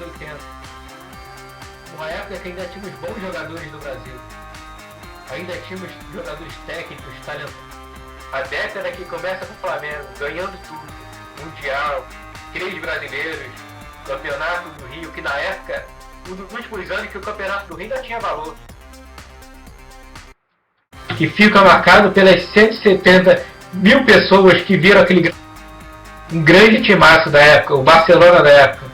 80. Uma época que ainda tínhamos bons jogadores no Brasil. Ainda tínhamos jogadores técnicos, talentosos. A década que começa com o Flamengo, ganhando tudo. Mundial, 3 brasileiros, Campeonato do Rio, que na época, um dos últimos anos que o Campeonato do Rio ainda tinha valor. Que fica marcado pelas 170 mil pessoas que viram aquele um grande timaço da época, o Barcelona da época.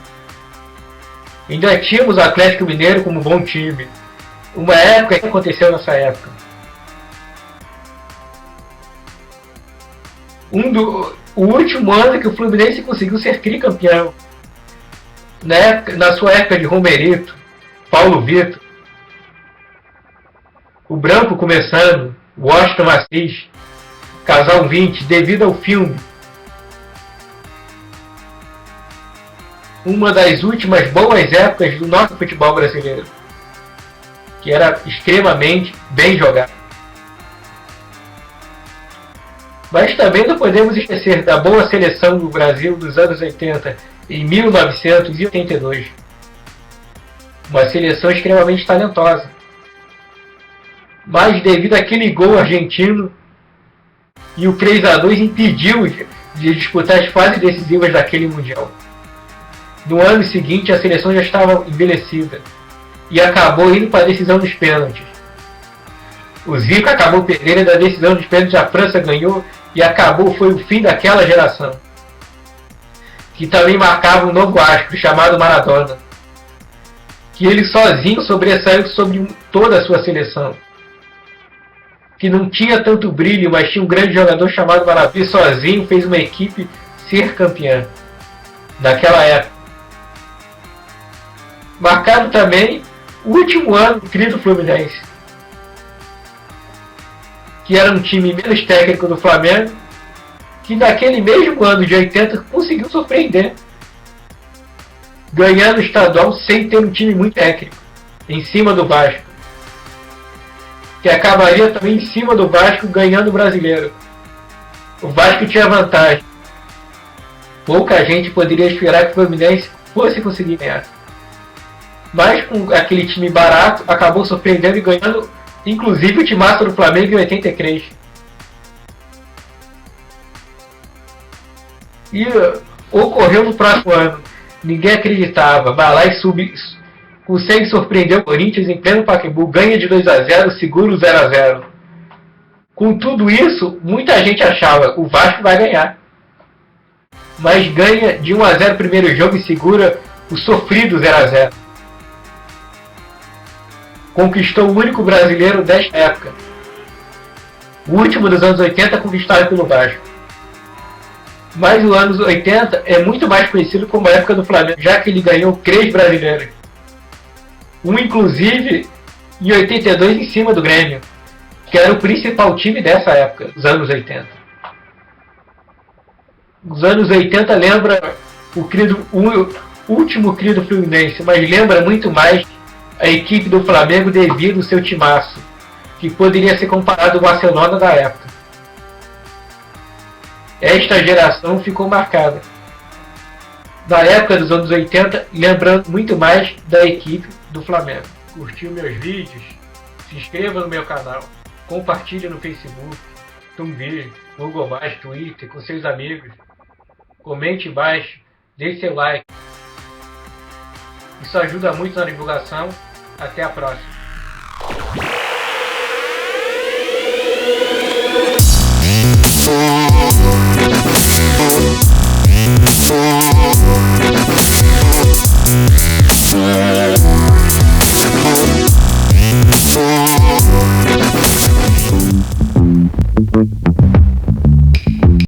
Ainda tínhamos o Atlético Mineiro como bom time. Uma época que aconteceu nessa época. O último ano que o Fluminense conseguiu ser tricampeão. Na sua época de Romerito, Paulo Vitor, o Branco começando, Washington Assis, Casal 20, devido ao filme. Uma das últimas boas épocas do nosso futebol brasileiro, que era extremamente bem jogado. Mas também não podemos esquecer da boa seleção do Brasil dos anos 80 em 1982. Uma seleção extremamente talentosa. Mas devido àquele gol argentino e o 3-2 impediu de disputar as fases decisivas daquele Mundial. No ano seguinte a seleção já estava envelhecida e acabou indo para a decisão dos pênaltis. O Zico acabou perdendo da decisão dos pênaltis, a França ganhou e foi o fim daquela geração. Que também marcava um novo astro chamado Maradona. Que ele sozinho sobressaiu sobre toda a sua seleção. Que não tinha tanto brilho, mas tinha um grande jogador chamado Maradona. E sozinho fez uma equipe ser campeã. Naquela época. Marcado também o último ano do querido Fluminense. Que era um time menos técnico do Flamengo. Que naquele mesmo ano de 80 conseguiu surpreender. Ganhando o estadual sem ter um time muito técnico. Em cima do Vasco. Que acabaria também em cima do Vasco ganhando o brasileiro. O Vasco tinha vantagem. Pouca gente poderia esperar que o Fluminense fosse conseguir ganhar. Mas com aquele time barato, acabou surpreendendo e ganhando, inclusive o timaço do Flamengo em 83. E ocorreu no próximo ano. Ninguém acreditava. Vai lá e consegue surpreender o Corinthians em pleno Pacaembu, ganha de 2-0, segura o 0-0. Com tudo isso, muita gente achava o Vasco vai ganhar. Mas ganha de 1-0 o primeiro jogo e segura o sofrido 0-0. Conquistou o único brasileiro desta época. O último dos anos 80 conquistado pelo Vasco. Mas os anos 80 é muito mais conhecido como a época do Flamengo, já que ele ganhou 3 brasileiros. Um inclusive em 82 em cima do Grêmio, que era o principal time dessa época, dos anos 80. Os anos 80 lembra o último querido Fluminense, mas lembra muito mais a equipe do Flamengo devido ao seu timaço, que poderia ser comparado ao Barcelona da época. Esta geração ficou marcada na época dos anos 80, lembrando muito mais da equipe do Flamengo. Curtiu meus vídeos? Se inscreva no meu canal, compartilhe no Facebook, Tumblr, Google+, Twitter, com seus amigos. Comente embaixo, dê seu like. Isso ajuda muito na divulgação. Até a próxima.